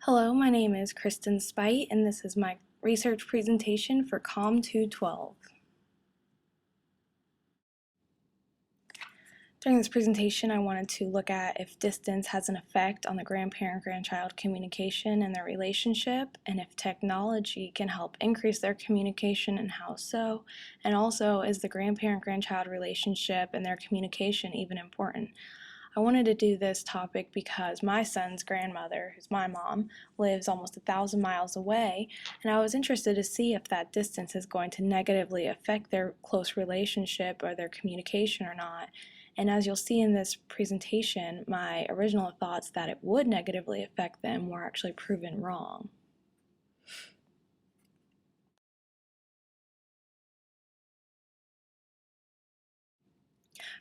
Hello, my name is Christen Spight, and this is my research presentation for COM 212. During this presentation, I wanted to look at if distance has an effect on the grandparent-grandchild communication and their relationship, and if technology can help increase their communication and how so, and also is the grandparent-grandchild relationship and their communication even important? I wanted to do this topic because my son's grandmother, who's my mom, lives almost 1,000 miles away, and I was interested to see if that distance is going to negatively affect their close relationship or their communication or not. And as you'll see in this presentation, my original thoughts that it would negatively affect them were actually proven wrong.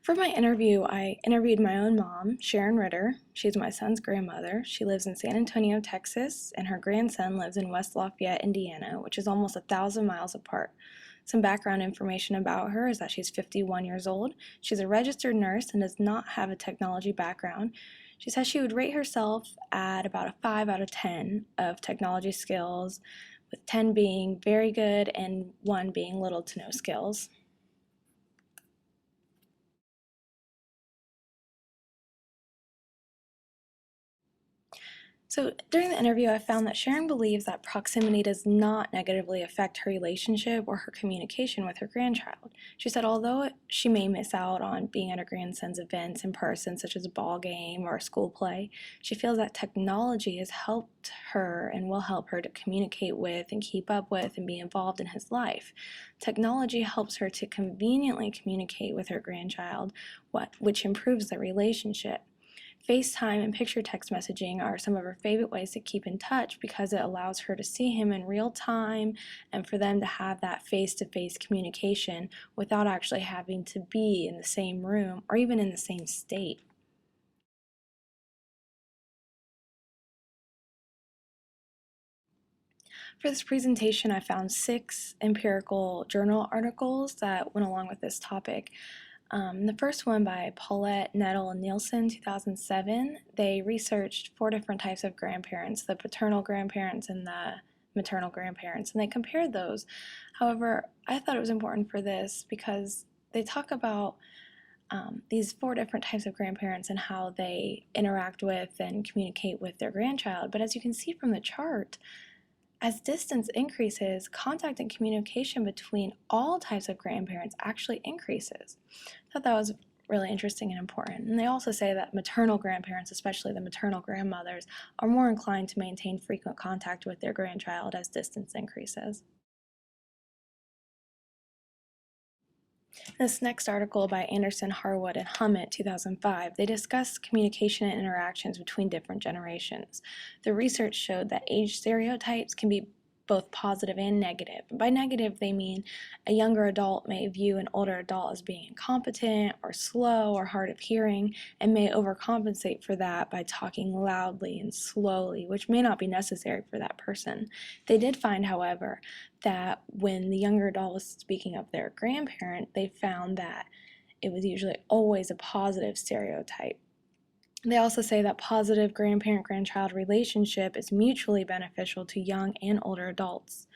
For my interview, I interviewed my own mom, Sharon Ritter. She's my son's grandmother. She lives in San Antonio, Texas, and her grandson lives in West Lafayette, Indiana, which is almost 1,000 miles apart. Some background information about her is that she's 51 years old. She's a registered nurse and does not have a technology background. She says she would rate herself at about a 5 out of 10 of technology skills, with 10 being very good and 1 being little to no skills. So during the interview, I found that Sharon believes that proximity does not negatively affect her relationship or her communication with her grandchild. She said although she may miss out on being at her grandson's events in person, such as a ball game or a school play, she feels that technology has helped her and will help her to communicate with and keep up with and be involved in his life. Technology helps her to conveniently communicate with her grandchild, which improves the relationship. FaceTime and picture text messaging are some of her favorite ways to keep in touch because it allows her to see him in real time and for them to have that face-to-face communication without actually having to be in the same room or even in the same state. For this presentation, I found 6 empirical journal articles that went along with this topic. The first one by Paulette, Nettle, and Nielsen, 2007, they researched 4 different types of grandparents, the paternal grandparents and the maternal grandparents, and they compared those. However, I thought it was important for this because they talk about these 4 different types of grandparents and how they interact with and communicate with their grandchild. But as you can see from the chart, as distance increases, contact and communication between all types of grandparents actually increases. I thought that was really interesting and important. And they also say that maternal grandparents, especially the maternal grandmothers, are more inclined to maintain frequent contact with their grandchild as distance increases. This next article by Anderson, Harwood, and Hummett, 2005, they discuss communication and interactions between different generations. The research showed that age stereotypes can be both positive and negative. By negative, they mean a younger adult may view an older adult as being incompetent or slow or hard of hearing and may overcompensate for that by talking loudly and slowly, which may not be necessary for that person. They did find, however, that when the younger adult was speaking of their grandparent, they found that it was usually always a positive stereotype. They also say that positive grandparent-grandchild relationship is mutually beneficial to young and older adults.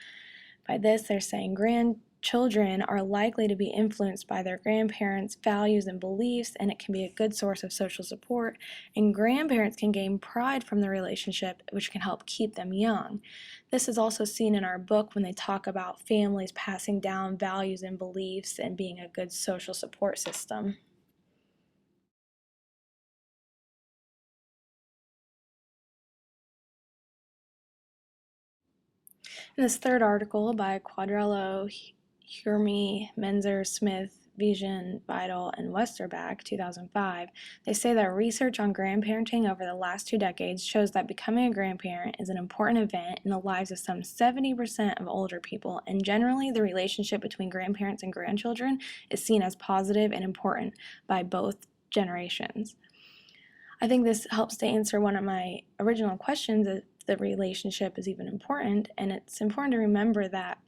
By this, they're saying grandchildren are likely to be influenced by their grandparents' values and beliefs, and it can be a good source of social support, and grandparents can gain pride from the relationship, which can help keep them young. This is also seen in our book when they talk about families passing down values and beliefs and being a good social support system. In this third article by Quadrello, Hurme, Menzer, Smith, Vision, Vidal, and Westerback, 2005, they say that research on grandparenting over the last 2 decades shows that becoming a grandparent is an important event in the lives of some 70% of older people, and generally the relationship between grandparents and grandchildren is seen as positive and important by both generations. I think this helps to answer one of my original questions, if the relationship is even important, and it's important to remember that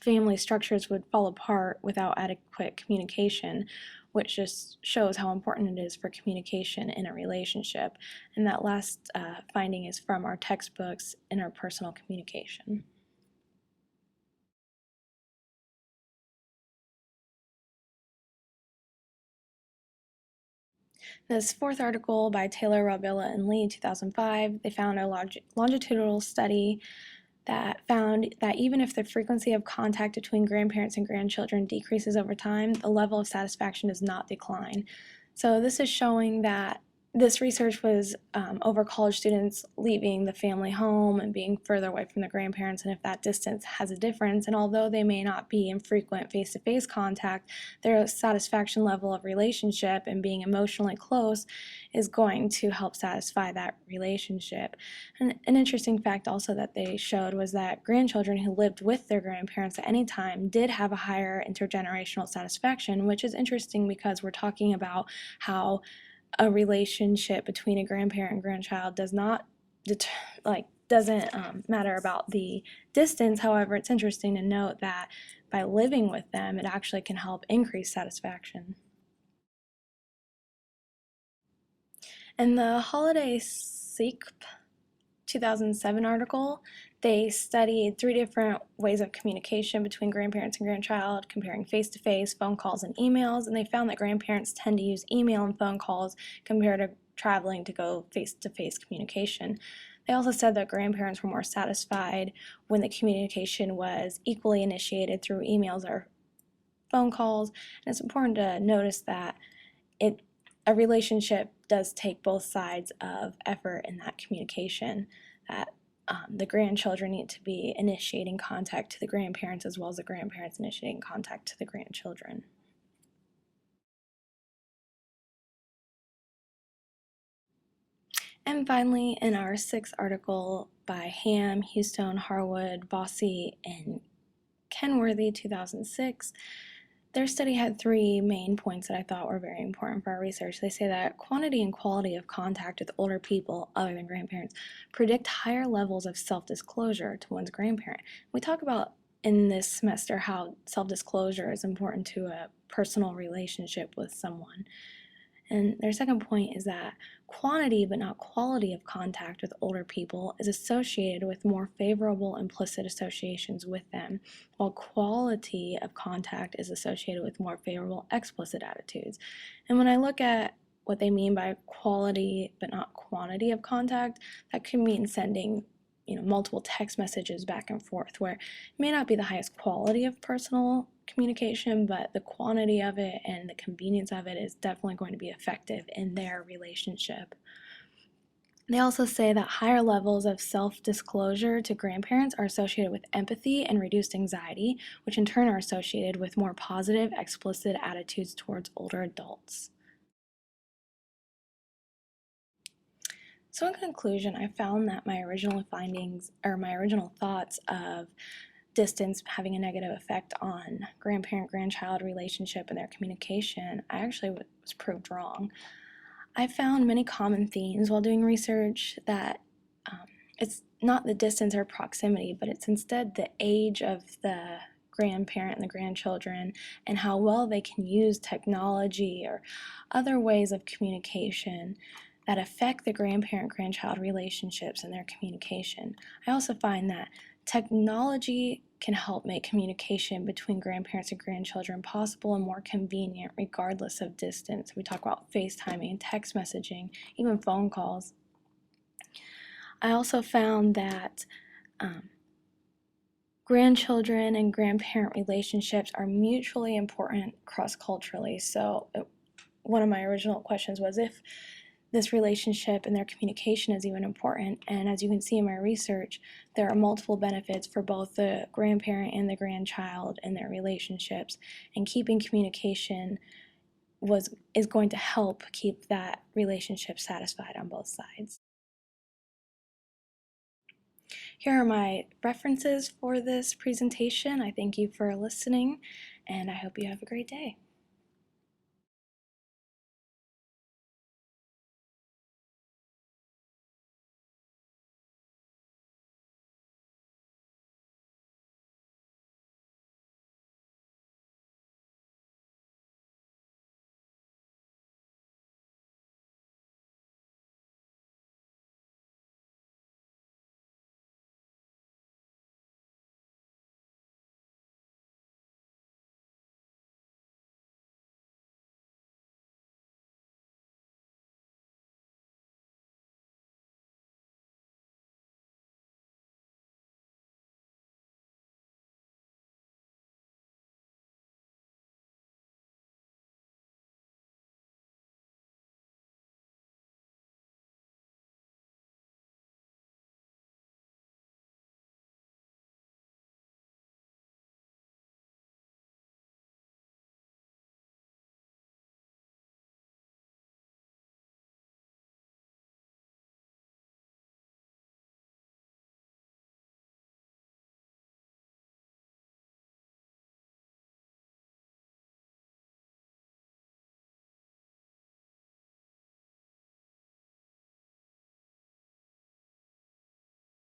family structures would fall apart without adequate communication, which just shows how important it is for communication in a relationship. And that last finding is from our textbooks, Interpersonal Communication. This fourth article by Taylor, Robilla, and Lee, 2005, they found a longitudinal study that found that even if the frequency of contact between grandparents and grandchildren decreases over time, the level of satisfaction does not decline. So this is showing that this research was over college students leaving the family home and being further away from the grandparents, and if that distance has a difference, and although they may not be in frequent face-to-face contact, their satisfaction level of relationship and being emotionally close is going to help satisfy that relationship. And an interesting fact also that they showed was that grandchildren who lived with their grandparents at any time did have a higher intergenerational satisfaction, which is interesting because we're talking about how a relationship between a grandparent and grandchild does not doesn't matter about the distance. However, it's interesting to note that by living with them, it actually can help increase satisfaction. In the Holiday Seek 2007 article, they studied 3 different ways of communication between grandparents and grandchild, comparing face-to-face, phone calls, and emails, and they found that grandparents tend to use email and phone calls compared to traveling to go face-to-face communication. They also said that grandparents were more satisfied when the communication was equally initiated through emails or phone calls, and it's important to notice that a relationship does take both sides of effort in that communication, that the grandchildren need to be initiating contact to the grandparents as well as the grandparents initiating contact to the grandchildren. And finally, in our 6th article by Ham, Houston, Harwood, Bossy, and Kenworthy, 2006, their study had 3 main points that I thought were very important for our research. They say that quantity and quality of contact with older people other than grandparents predict higher levels of self-disclosure to one's grandparent. We talk about in this semester how self-disclosure is important to a personal relationship with someone. And their second point is that quantity but not quality of contact with older people is associated with more favorable implicit associations with them, while quality of contact is associated with more favorable explicit attitudes. And when I look at what they mean by quality but not quantity of contact, that could mean sending multiple text messages back and forth, where it may not be the highest quality of personal communication, but the quantity of it and the convenience of it is definitely going to be effective in their relationship. They also say that higher levels of self-disclosure to grandparents are associated with empathy and reduced anxiety, which in turn are associated with more positive, explicit attitudes towards older adults. So in conclusion, I found that my original findings, or my original thoughts of distance having a negative effect on grandparent-grandchild relationship and their communication, I actually was proved wrong. I found many common themes while doing research that it's not the distance or proximity, but it's instead the age of the grandparent and the grandchildren and how well they can use technology or other ways of communication that affect the grandparent-grandchild relationships and their communication. I also find that technology can help make communication between grandparents and grandchildren possible and more convenient regardless of distance. We talk about FaceTiming, text messaging, even phone calls. I also found that grandchildren and grandparent relationships are mutually important cross-culturally. So one of my original questions was if this relationship and their communication is even important, and as you can see in my research, there are multiple benefits for both the grandparent and the grandchild in their relationships, and keeping communication is going to help keep that relationship satisfied on both sides. Here are my references for this presentation. I thank you for listening, and I hope you have a great day.